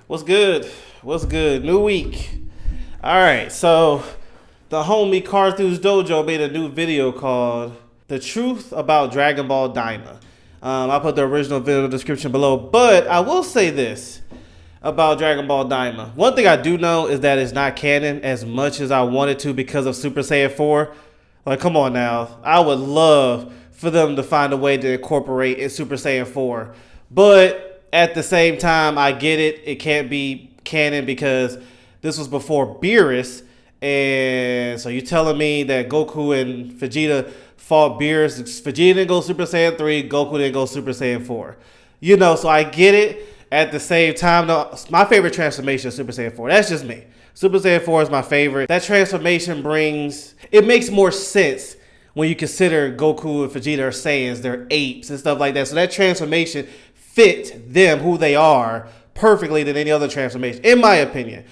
What's good? What's good? New week. All right, so the homie Carthus Dojo made a new video called "The Truth About Dragon Ball Daima." I'll put the original video description below, but I will say this about Dragon Ball Daima. One thing I do know is that it's not canon as much as I wanted to because of Super Saiyan 4. Like, come on now. I would love for them to find a way to incorporate in Super Saiyan 4. But at the same time, I get it. It can't be canon because this was before Beerus. And so you're telling me that Goku and Vegeta fought Beerus. Vegeta didn't go Super Saiyan 3. Goku didn't go Super Saiyan 4. You know, so I get it. At the same time, though, my favorite transformation is Super Saiyan 4. That's just me. Super Saiyan 4 is my favorite. That transformation it makes more sense when you consider Goku and Vegeta are Saiyans. They're apes and stuff like that. So that transformation fit them, who they are, perfectly than any other transformation, in my opinion.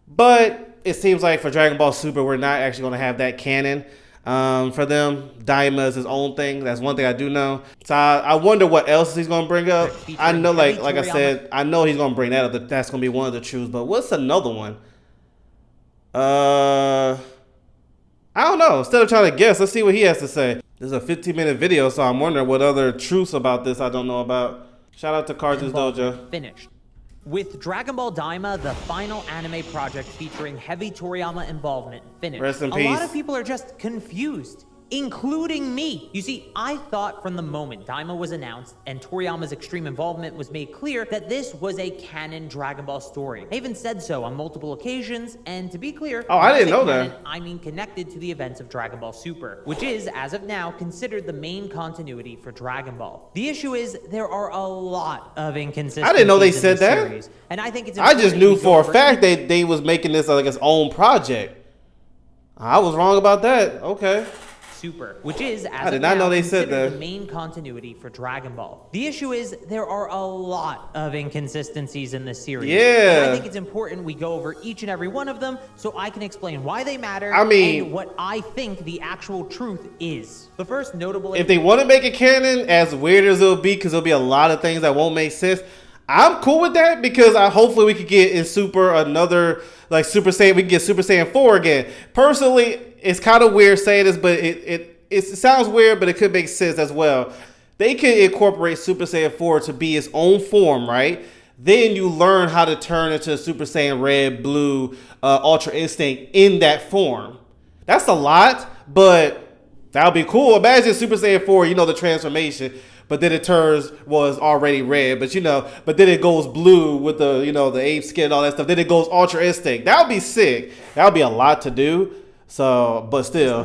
But it seems like for Dragon Ball Super, we're not actually going to have that canon for them. Daima is his own thing. That's one thing I do know. So I wonder what else he's going to bring up. I know, like I said, I know he's going to bring that up. That's going to be one of the truths. But what's another one? I don't know. Instead of trying to guess, let's see what he has to say. This is a 15-minute video, so I'm wondering what other truths about this I don't know about. Shout out to Cartoons Dojo. Finished. With Dragon Ball Daima, the final anime project featuring heavy Toriyama involvement, finished. Rest in peace. A lot of people are just confused, including me. You see, I thought from the moment Daima was announced and Toriyama's extreme involvement was made clear that this was a canon Dragon Ball story. I even said so on multiple occasions, and to be clear, I didn't know canon, that. I mean connected to the events of Dragon Ball Super, which is, as of now, considered the main continuity for Dragon Ball. The issue is there are a lot of inconsistencies. I didn't know they said that. Series, and I think it's I just knew for a fact they was making this like its own project. I was wrong about that. Okay. Super, which is, as I did not know they said that. The main continuity for Dragon Ball. The issue is there are a lot of inconsistencies in this series. Yeah. And I think it's important we go over each and every one of them so I can explain why they matter and what I think the actual truth is. The first notable... If they want to make it canon, as weird as it'll be, because there'll be a lot of things that won't make sense, I'm cool with that because hopefully we could get in Super another, like Super Saiyan, we can get Super Saiyan 4 again. Personally, it's kind of weird saying this, but it sounds weird, but it could make sense as well. They could incorporate Super Saiyan 4 to be its own form, right? Then you learn how to turn into Super Saiyan Red, Blue, Ultra Instinct in that form. That's a lot, but that would be cool. Imagine Super Saiyan 4, you know, the transformation, but then it was already red, but then it goes blue with the, the ape skin and all that stuff. Then it goes Ultra Instinct. That would be sick. That would be a lot to do. So, but still,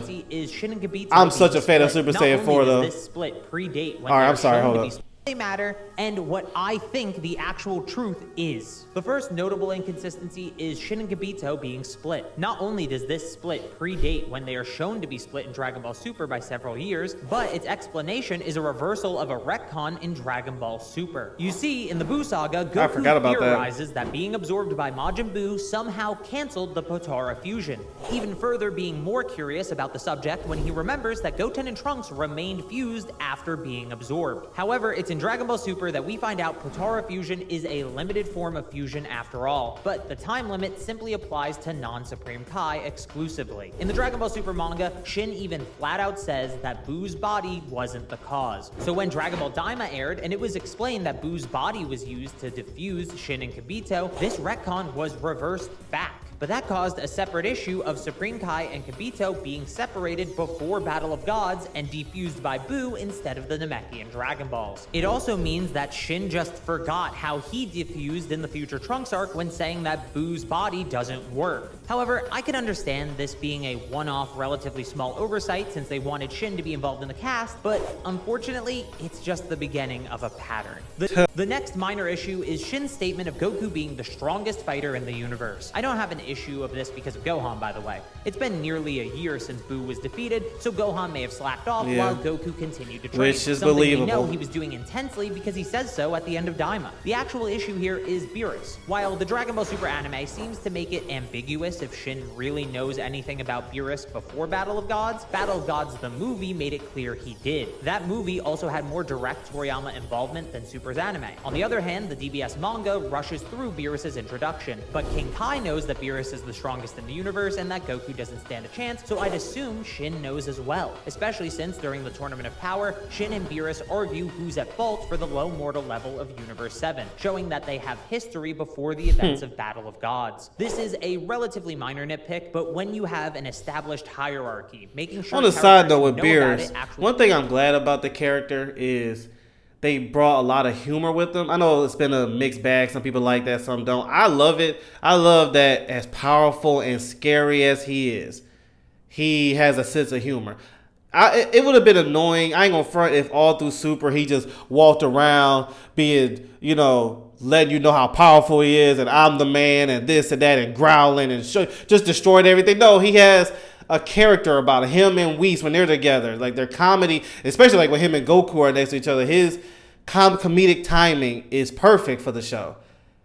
I'm such a fan of Super Saiyan 4 though. This split predate when I'm sorry, hold up. They matter, and what I think the actual truth is. The first notable inconsistency is Shin and Kibito being split. Not only does this split predate when they are shown to be split in Dragon Ball Super by several years, but its explanation is a reversal of a retcon in Dragon Ball Super. You see, in the Buu saga, Goku theorizes that being absorbed by Majin Buu somehow canceled the Potara fusion. Even further being more curious about the subject when he remembers that Goten and Trunks remained fused after being absorbed. However, it's in Dragon Ball Super that we find out Potara fusion is a limited form of fusion after all, but the time limit simply applies to non-Supreme Kai exclusively. In the Dragon Ball Super manga, Shin even flat out says that Buu's body wasn't the cause. So when Dragon Ball Daima aired and it was explained that Buu's body was used to defuse Shin and Kibito, this retcon was reversed back. But that caused a separate issue of Supreme Kai and Kibito being separated before Battle of Gods and defused by Buu instead of the Namekian Dragon Balls. It also means that Shin just forgot how he defused in the Future Trunks arc when saying that Buu's body doesn't work. However, I can understand this being a one-off, relatively small oversight since they wanted Shin to be involved in the cast, but unfortunately, it's just the beginning of a pattern. The next minor issue is Shin's statement of Goku being the strongest fighter in the universe. I don't have an issue issue of this because of Gohan, by the way. It's been nearly a year since Buu was defeated, so Gohan may have slacked off while Goku continued to train. Which is something believable. we know he was doing intensely because he says so at the end of Daima. The actual issue here is Beerus. While the Dragon Ball Super anime seems to make it ambiguous if Shin really knows anything about Beerus before Battle of Gods, Battle of Gods the movie made it clear he did. That movie also had more direct Toriyama involvement than Super's anime. On the other hand, the DBS manga rushes through Beerus' introduction, but King Kai knows that Beerus is the strongest in the universe and that Goku doesn't stand a chance, so I'd assume Shin knows as well, especially since during the Tournament of Power, Shin and Beerus argue who's at fault for the low mortal level of Universe 7, showing that they have history before the events of Battle of Gods. This is a relatively minor nitpick, but when you have an established hierarchy, making sure on the side though with know about Beerus, it actually one thing I'm glad about the character is they brought a lot of humor with them. I know it's been a mixed bag. Some people like that, some don't. I love it. I love that as powerful and scary as he is, he has a sense of humor. It would have been annoying, I ain't gonna front, if all through Super he just walked around being, letting you know how powerful he is and I'm the man and this and that and growling and just destroying everything. No, he has a character about it. Him and Whis, when they're together, like their comedy, especially like when him and Goku are next to each other, his comedic timing is perfect for the show.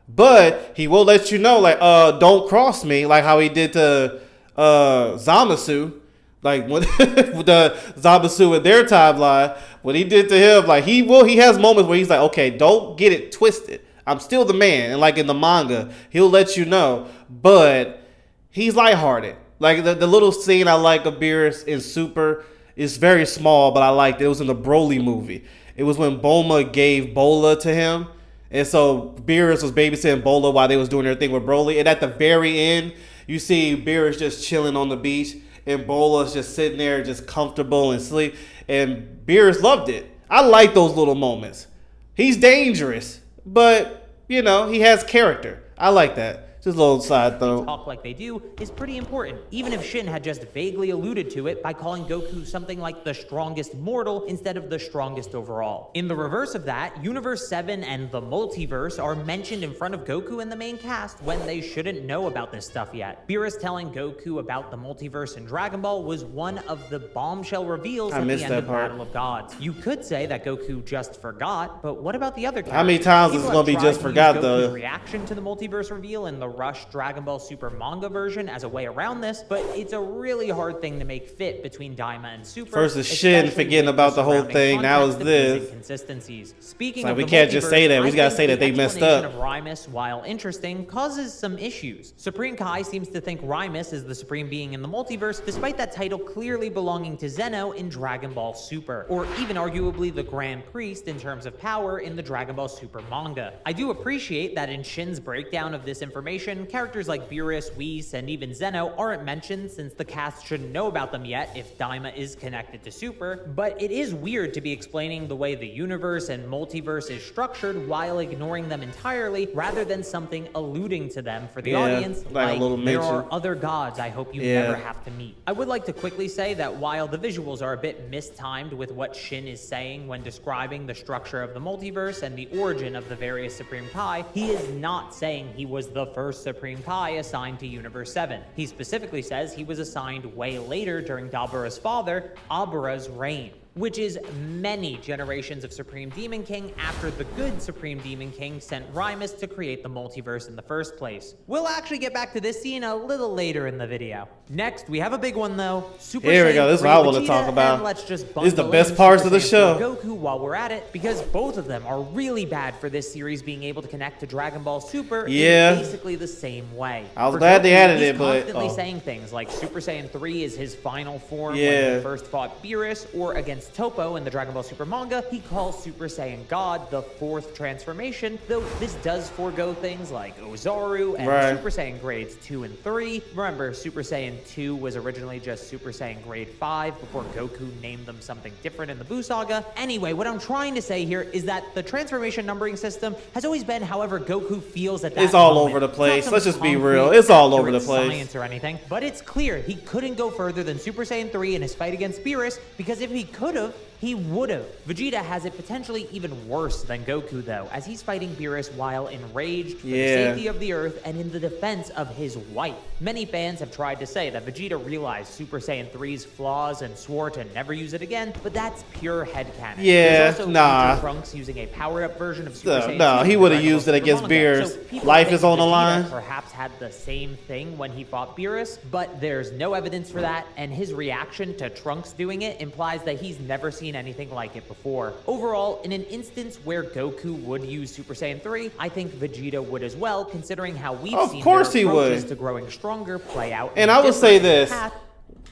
But he will let you know, like, don't cross me, like how he did to Zamasu. Like when with the Zamasu in their timeline, what he did to him, like he has moments where he's like, okay, don't get it twisted. I'm still the man. And like in the manga, he'll let you know, but he's lighthearted. Like the little scene I like of Beerus in Super is very small, but I liked it. It was in the Broly movie. It was when Bulma gave Bola to him. And so Beerus was babysitting Bola while they was doing their thing with Broly. And at the very end, you see Beerus just chilling on the beach. And Bola's just sitting there just comfortable and sleep. And Beerus loved it. I like those little moments. He's dangerous, but, he has character. I like that. Just a little side though. Talk like they do is pretty important, even if Shin had just vaguely alluded to it by calling Goku something like the strongest mortal instead of the strongest overall. In the reverse of that, Universe 7 and the multiverse are mentioned in front of Goku and the main cast when they shouldn't know about this stuff yet. Beerus telling Goku about the multiverse in Dragon Ball was one of the bombshell reveals at the end of Battle of Gods. You could say that Goku just forgot, but what about the other characters? How many times is it going to be just forgot though? Reaction to the multiverse reveal in the Rush Dragon Ball Super manga version as a way around this, but it's a really hard thing to make fit between Daima and Super. First is Shin forgetting about the whole thing. Now is this. Inconsistencies. Speaking like of we the can't just say that. We gotta say that they messed up. Of Rimus, while interesting, causes some issues. Supreme Kai seems to think Rimus is the supreme being in the multiverse, despite that title clearly belonging to Zeno in Dragon Ball Super, or even arguably the Grand Priest in terms of power in the Dragon Ball Super manga. I do appreciate that in Shin's breakdown of this information, characters like Beerus, Whis, and even Zeno aren't mentioned since the cast shouldn't know about them yet if Daima is connected to Super, but it is weird to be explaining the way the universe and multiverse is structured while ignoring them entirely rather than something alluding to them for the audience, like a little there mention. are other gods I hope you never have to meet. I would like to quickly say that while the visuals are a bit mistimed with what Shin is saying when describing the structure of the multiverse and the origin of the various Supreme Kai, he is not saying he was the first Supreme Kai assigned to Universe 7. He specifically says he was assigned way later during Dabura's father, Abura's reign, which is many generations of Supreme Demon King after the good Supreme Demon King sent Rimus to create the multiverse in the first place. We'll actually get back to this scene a little later in the video. Next, we have a big one though. Super Here we Saiyan go. This is 3 what I want to Vegeta, talk about. and let's just This is the bundle best in parts Super of the Saiyan 4 show. Goku while we're at it, because both of them are really bad for this series being able to connect to Dragon Ball Super in basically the same way. I was For glad they Goku, added he's it, but constantly saying things like Super Saiyan 3 is his final form when he first fought Beerus, or against Toppo in the Dragon Ball Super manga, he calls Super Saiyan God the fourth transformation, though this does forego things like Ozaru and Super Saiyan grades 2 and 3. Remember, Super Saiyan 2 was originally just Super Saiyan grade 5 before Goku named them something different in the Buu Saga. Anyway, what I'm trying to say here is that the transformation numbering system has always been however Goku feels at that It's all moment. over the place. Not Let's some just be concrete, real. It's all over the accurate place. Science or anything, but it's clear he couldn't go further than Super Saiyan 3 in his fight against Beerus, because if he could have, He would've. Vegeta has it potentially even worse than Goku though, as he's fighting Beerus while enraged for the safety of the Earth and in the defense of his wife. Many fans have tried to say that Vegeta realized Super Saiyan 3's flaws and swore to never use it again, but that's pure headcanon. Yeah, There's also nah. future Trunks using a powered-up version of Super Saiyan 2 No, he in would have Dragon used Ball it Super against manga. Beerus. So people Life think is on the Vegeta line. Perhaps had the same thing when he fought Beerus, but there's no evidence for that, and his reaction to Trunks doing it implies that he's never seen anything like it before. Overall, in an instance where Goku would use Super Saiyan 3, I think Vegeta would as well, considering how we've seen their approaches to growing stronger play out. And I would say this,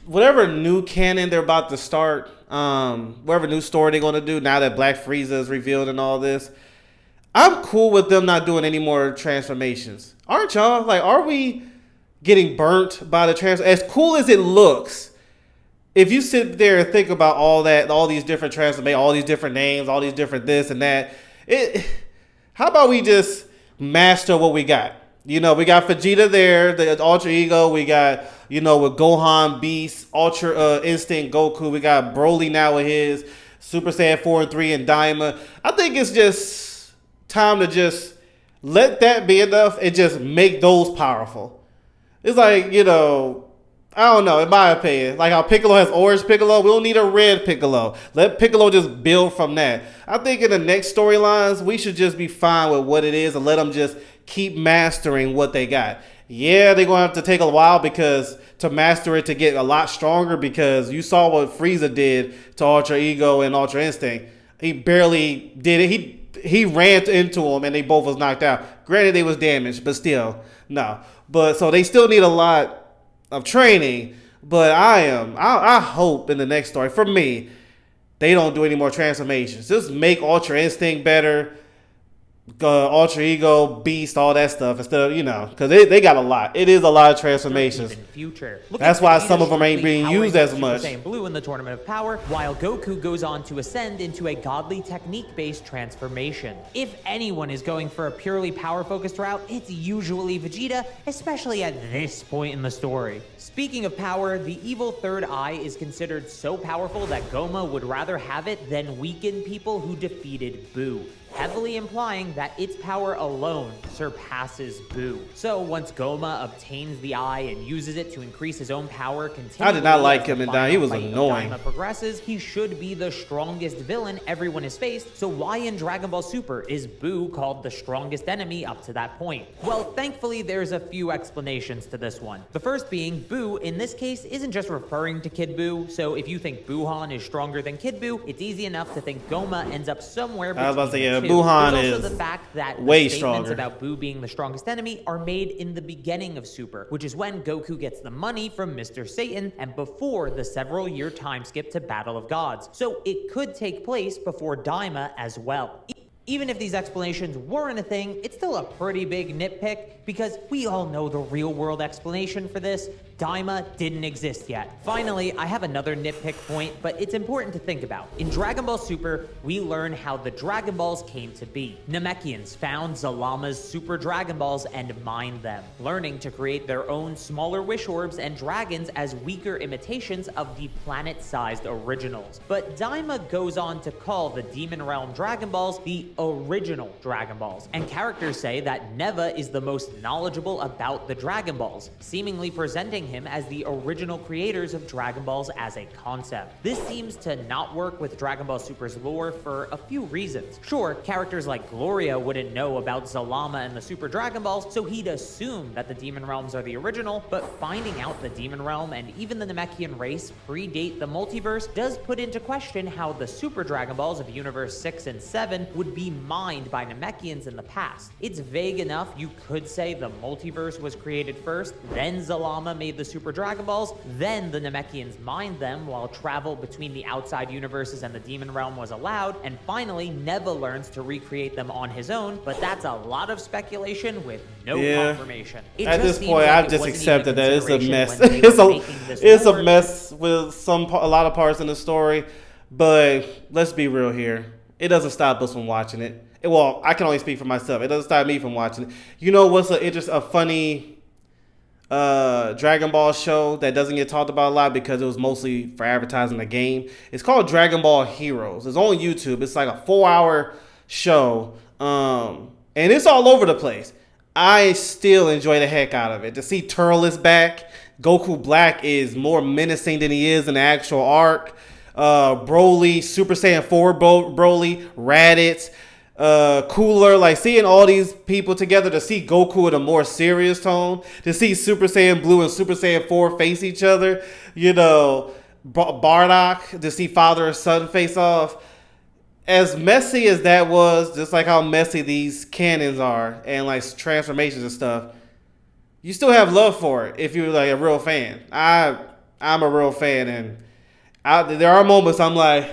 whatever new canon they're about to start, whatever new story they're going to do now that Black Frieza is revealed and all this, I'm cool with them not doing any more transformations. Aren't y'all? Like, are we getting burnt by the as cool as it looks? If you sit there and think about all that, all these different transformations, all these different names, all these different this and that, how about we just master what we got? You know, we got Vegeta there, the Ultra Ego. We got, you know, with Gohan, Beast, Ultra Instinct, Goku. We got Broly now with his Super Saiyan 4 and 3 and Daima. I think it's just time to just let that be enough and just make those powerful. It's like, you know, I don't know, in my opinion, like how Piccolo has orange Piccolo, we don't need a red Piccolo. Let Piccolo just build from that. I think in the next storylines, we should just be fine with what it is and let them just keep mastering what they got. Yeah, they're going to have to take a while to master it to get a lot stronger, because you saw what Frieza did to Ultra Ego and Ultra Instinct. He barely did it. He ran into him and they both was knocked out. Granted, they was damaged, but still, no. But so they still need a lot of training, but I hope in the next story, for me, they don't do any more transformations. Just make Ultra Instinct better, Ultra Ego, Beast, all that stuff, instead of, you know, because they got a lot. It is a lot of transformations. That's why some of them ain't being used as much. Super Saiyan Blue in the Tournament of Power, while Goku goes on to ascend into a godly technique-based transformation. If anyone is going for a purely power-focused route, it's usually Vegeta, especially at this point in the story. Speaking of power, the evil third eye is considered so powerful that Goma would rather have it than weaken people who defeated Buu, heavily implying that its power alone surpasses Buu. So once Goma obtains the eye and uses it to increase his own power continually, I did not like him in Daima. He was annoying. Daima progresses, he should be the strongest villain everyone has faced. So why in Dragon Ball Super is Buu called the strongest enemy up to that point? Well, thankfully there's a few explanations to this one. The first being, Buu in this case isn't just referring to Kid Buu. So if you think Buuhan is stronger than Kid Buu, it's easy enough to think Goma ends up somewhere between the two. Buuhan There's is also the fact that way the statements stronger about Buu being the strongest enemy are made in the beginning of Super, which is when Goku gets the money from Mr. Satan and before the several-year time skip to Battle of Gods. So it could take place before Daima as well. Even if these explanations weren't a thing, it's still a pretty big nitpick because we all know the real-world explanation for this. Daima didn't exist yet. Finally, I have another nitpick point, but it's important to think about. In Dragon Ball Super, we learn how the Dragon Balls came to be. Namekians found Zalama's Super Dragon Balls and mined them, learning to create their own smaller wish orbs and dragons as weaker imitations of the planet-sized originals. But Daima goes on to call the Demon Realm Dragon Balls the original Dragon Balls, and characters say that Neva is the most knowledgeable about the Dragon Balls, seemingly presenting him as the original creators of Dragon Balls as a concept. This seems to not work with Dragon Ball Super's lore for a few reasons. Sure, characters like Gloria wouldn't know about Zalama and the Super Dragon Balls, so he'd assume that the Demon Realms are the original, but finding out the Demon Realm and even the Namekian race predate the multiverse does put into question how the Super Dragon Balls of Universe 6 and 7 would be mined by Namekians in the past. It's vague enough you could say the multiverse was created first, then Zalama made the Super Dragon Balls, then the Namekians mined them while travel between the outside universes and the Demon Realm was allowed, and finally Neva learns to recreate them on his own, but that's a lot a speculation with no confirmation. At this point, I've just accepted that it's a mess. It's a mess with a lot of parts in the story, but let's be real here. It doesn't stop us from watching it. Well, I can only speak for myself. It doesn't stop me from watching it. You know what's a funny Dragon Ball show that doesn't get talked about a lot because it was mostly for advertising the game. It's called Dragon Ball Heroes. It's on YouTube. It's like a 4-hour show. And it's all over the place. I still enjoy the heck out of it. To see Turles back, Goku Black is more menacing than he is in the actual arc. Broly, Super Saiyan 4 Broly, Raditz, Cooler, like seeing all these people together, to see Goku in a more serious tone, to see Super Saiyan Blue and Super Saiyan 4 face each other, you know, Bardock, to see father and son face off. As messy as that was, just like how messy these canons are and like transformations and stuff, you still have love for it if you're like a real fan. I'm a real fan, and there are moments I'm like,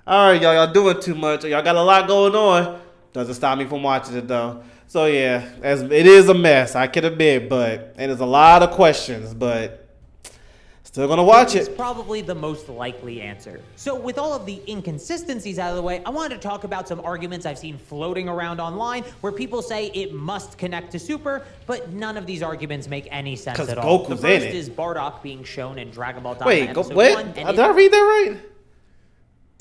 all right, y'all doing too much. Y'all got a lot going on. Doesn't stop me from watching it though. So yeah, it is a mess, I can admit, and there's a lot of questions, but still gonna watch It's it. probably the most likely answer. So with all of the inconsistencies out of the way, I wanted to talk about some arguments I've seen floating around online where people say it must connect to Super, but none of these arguments make any sense at all. Goku's The first in it. is Bardock being shown in Dragon Ball Daima Wait, Episode what? 1. Did I read that right?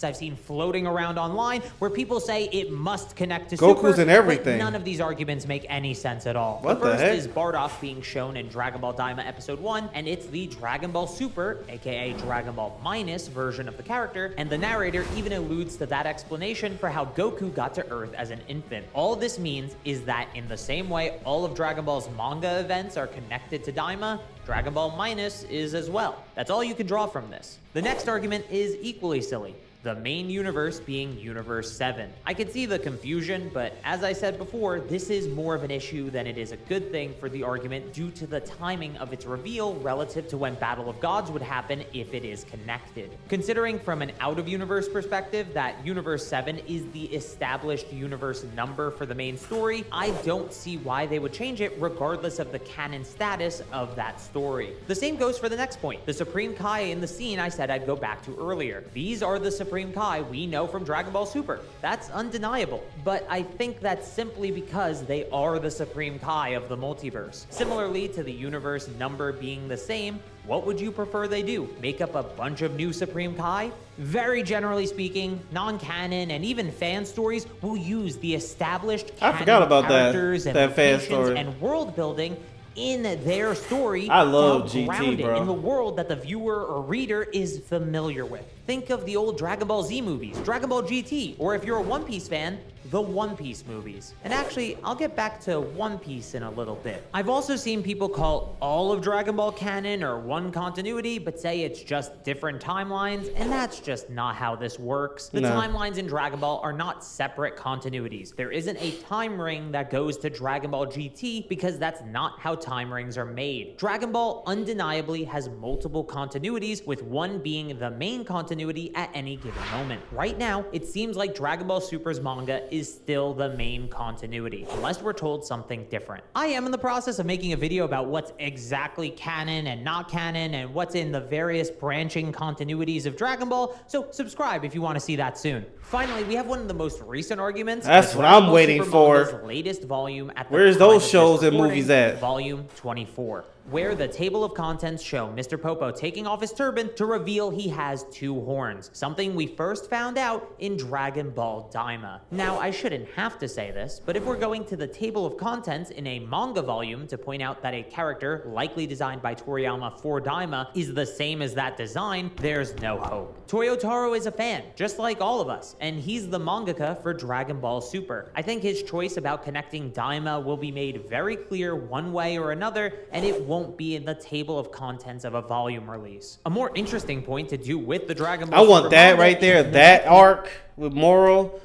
I've seen floating around online where people say it must connect to Goku's Super, in everything. but none of these arguments make any sense at all. What the the first heck? is Bardock being shown in Dragon Ball Daima Episode 1, and it's the Dragon Ball Super, aka Dragon Ball Minus version of the character, and the narrator even alludes to that explanation for how Goku got to Earth as an infant. All this means is that in the same way all of Dragon Ball's manga events are connected to Daima, Dragon Ball Minus is as well. That's all you can draw from this. The next argument is equally silly. The main universe being Universe 7. I can see the confusion, but as I said before, this is more of an issue than it is a good thing for the argument due to the timing of its reveal relative to when Battle of Gods would happen if it is connected. Considering from an out-of-universe perspective that Universe 7 is the established universe number for the main story, I don't see why they would change it regardless of the canon status of that story. The same goes for the next point, the Supreme Kai in the scene I said I'd go back to earlier. These are the Supreme Kai we know from Dragon Ball Super. That's undeniable, but I think that's simply because they are the Supreme Kai of the multiverse. Similarly to the universe number being the same, what would you prefer they do? Make up a bunch of new Supreme Kai? Very generally speaking, non-canon and even fan stories will use the established I forgot about characters that and fan locations story. and world building in their story. I love while GT, grounded bro. in the world that the viewer or reader is familiar with. Think of the old Dragon Ball Z movies, Dragon Ball GT, or if you're a One Piece fan, the One Piece movies. And actually, I'll get back to One Piece in a little bit. I've also seen people call all of Dragon Ball canon or one continuity, but say it's just different timelines, and that's just not how this works. The No. timelines in Dragon Ball are not separate continuities. There isn't a time ring that goes to Dragon Ball GT because that's not how time rings are made. Dragon Ball undeniably has multiple continuities, with one being the main continuity at any given moment. Right now, it seems like Dragon Ball Super's manga is still the main continuity, unless we're told something different. I am in the process of making a video about what's exactly canon and not canon, and what's in the various branching continuities of Dragon Ball, so subscribe if you want to see that soon. Finally, we have one of the most recent arguments. That's the what Dragon I'm Ball waiting Super for. manga's latest volume at the Where's time those of this shows and recording, movies at? Volume 24, where the table of contents show Mr. Popo taking off his turban to reveal he has 2 horns, something we first found out in Dragon Ball Daima. Now, I shouldn't have to say this, but if we're going to the table of contents in a manga volume to point out that a character likely designed by Toriyama for Daima is the same as that design, there's no hope. Toyotaro is a fan, just like all of us, and he's the mangaka for Dragon Ball Super. I think his choice about connecting Daima will be made very clear one way or another, and it won't be in the table of contents of a volume release. A more interesting point to do with the Dragon Ball I want Super that manga right there. is That arc with Moro.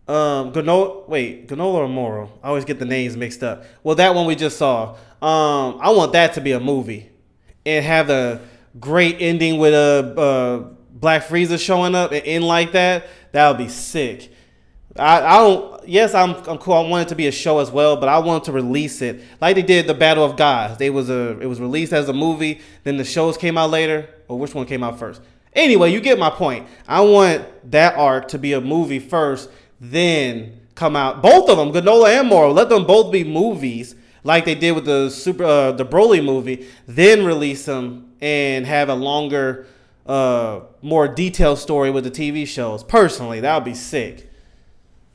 Ganola or Moro? I always get the names mixed up. Well, that one we just saw. I want that to be a movie and have a great ending with a Black Frieza showing up and end like that. That would be sick. I don't. Yes, I'm cool. I want it to be a show as well, but I want to release it like they did the Battle of Gods. It was released as a movie. Then the shows came out later. Or which one came out first? Anyway, you get my point. I want that arc to be a movie first, then come out. Both of them, Ganola and Moro. Let them both be movies like they did with the Broly movie, then release them and have a longer, more detailed story with the TV shows. Personally, that would be sick.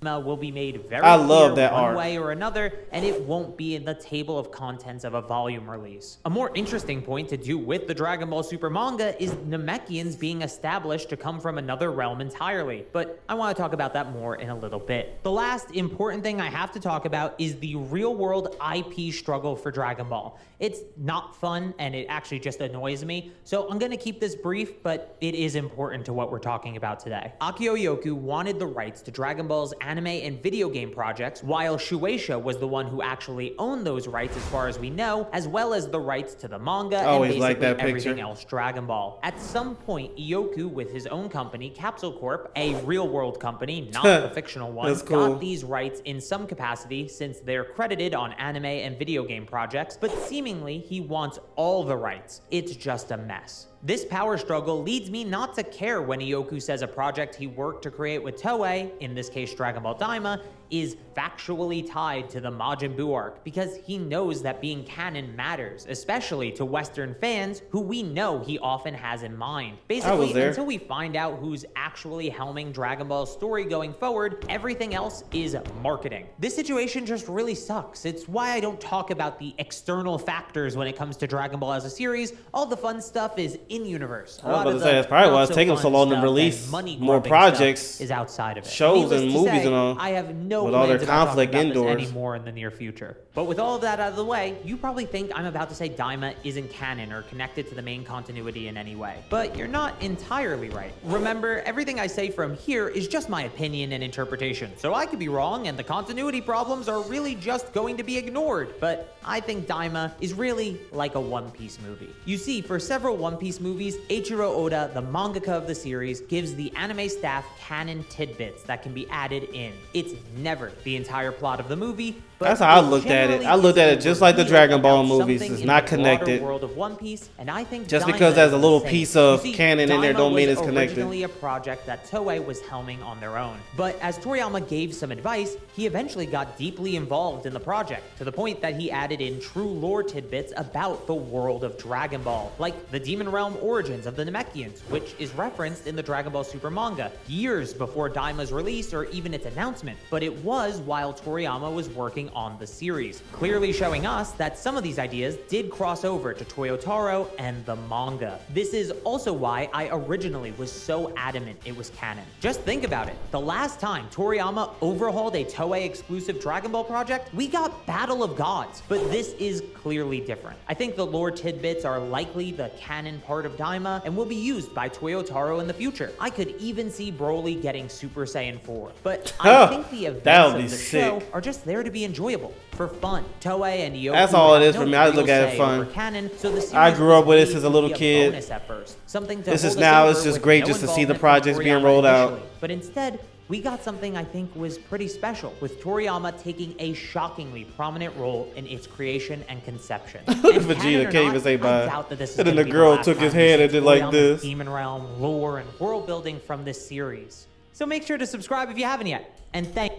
Will be made very I love clear that one arc. way or another, and it won't be in the table of contents of a volume release. A more interesting point to do with the Dragon Ball Super manga is Namekians being established to come from another realm entirely, but I want to talk about that more in a little bit. The last important thing I have to talk about is the real-world IP struggle for Dragon Ball. It's not fun, and it actually just annoys me, so I'm going to keep this brief, but it is important to what we're talking about today. Akio Yoku wanted the rights to Dragon Ball's anime and video game projects, while Shueisha was the one who actually owned those rights as far as we know, as well as the rights to the manga and Always basically like that everything picture. else Dragon Ball. At some point, Yoku, with his own company, Capsule Corp, a real-world company, not a fictional one, That's cool. got these rights in some capacity since they're credited on anime and video game projects, but seemingly he wants all the rights. It's just a mess. This power struggle leads me not to care when Ioku says a project he worked to create with Toei, in this case Dragon Ball Daima, is factually tied to the Majin Buu arc, because he knows that being canon matters, especially to Western fans who we know he often has in mind. Basically, until we find out who's actually helming Dragon Ball's story going forward, everything else is marketing. This situation just really sucks. It's why I don't talk about the external factors when it comes to Dragon Ball as a series. All the fun stuff is in-universe. I was about to say, that's probably why it's taking so long to release more projects, is outside of it. shows and movies and all. I have no with all their plans about conflict talking about this indoors anymore in the near future. But with all of that out of the way, you probably think I'm about to say Daima isn't canon or connected to the main continuity in any way. But you're not entirely right. Remember, everything I say from here is just my opinion and interpretation, so I could be wrong and the continuity problems are really just going to be ignored. But I think Daima is really like a One Piece movie. You see, for several One Piece movies, Eiichiro Oda, the mangaka of the series, gives the anime staff canon tidbits that can be added in. It's never the entire plot of the movie, but that's how I looked at it. I looked at it just like the Dragon Ball movies. It's not connected. World of One Piece, and I think just Daima because there's a little is the piece same. of You see, canon in there Daima don't mean was it's connected. Originally a project that Toei was helming on their own. But as Toriyama gave some advice, he eventually got deeply involved in the project, to the point that he added in true lore tidbits about the world of Dragon Ball, like the Demon Realm origins of the Namekians, which is referenced in the Dragon Ball Super manga, years before Daima's release or even its announcement. But it was while Toriyama was working on the series, clearly showing us that some of these ideas did cross over to Toyotaro and the manga. This is also why I originally was so adamant it was canon. Just think about it. The last time Toriyama overhauled a Toei exclusive Dragon Ball project, we got Battle of Gods, but this is clearly different. I think the lore tidbits are likely the canon part of Daima and will be used by Toyotaro in the future. I could even see Broly getting Super Saiyan 4, but I think the events of the show are just there to be enjoyable, for fun. Toei and Yoku That's all it is have for me. no I real look at it say fun. over canon, so the series I grew up with was this as a made little to be kid. bonus at first, something to This is hold us now, over it's just with great no just to see the involvement from projects being Toriyama rolled out. initially. But instead, we got something I think was pretty special, with Toriyama taking a shockingly prominent role in its creation and conception. Vegeta can't even say bye. And then the girl took his hand and did like this. Demon Realm, lore, and world building from this series. So make sure to subscribe if you haven't yet. And thank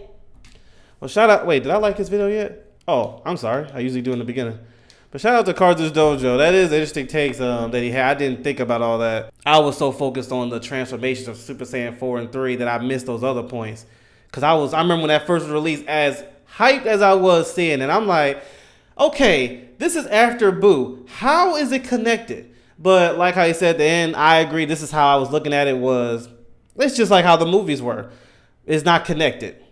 Well, shout out. Wait, did I like his video yet? Oh, I'm sorry. I usually do in the beginning. But shout out to Carter's Dojo. That is interesting takes that he had. I didn't think about all that. I was so focused on the transformations of Super Saiyan 4 and 3 that I missed those other points. Because I remember when that first was released, as hyped as I was seeing it, I'm like, okay, this is after Buu. How is it connected? But like I said at the end, I agree. This is how I was looking at it was, it's just like how the movies were. It's not connected.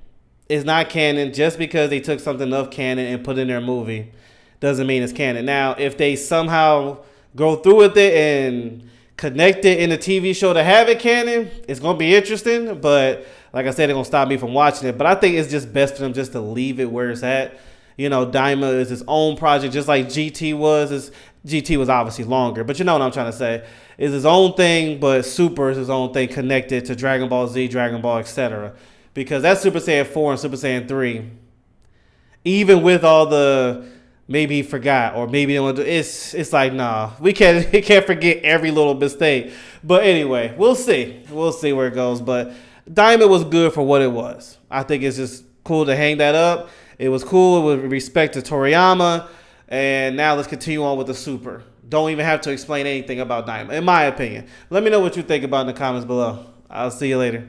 It's not canon. Just because they took something of canon and put in their movie doesn't mean it's canon. Now, if they somehow go through with it and connect it in a TV show to have it canon, it's going to be interesting. But like I said, it's going to stop me from watching it. But I think it's just best for them just to leave it where it's at. You know, Daima is his own project, just like GT was. GT was obviously longer, but you know what I'm trying to say. It's his own thing, but Super is his own thing connected to Dragon Ball Z, Dragon Ball, etc. Because that's Super Saiyan 4 and Super Saiyan 3. Even with all the maybe he forgot or maybe they want to, it's like, nah, we can't forget every little mistake. But anyway, we'll see. We'll see where it goes. But Daima was good for what it was. I think it's just cool to hang that up. It was cool with respect to Toriyama. And now let's continue on with the Super. Don't even have to explain anything about Daima, in my opinion. Let me know what you think about in the comments below. I'll see you later.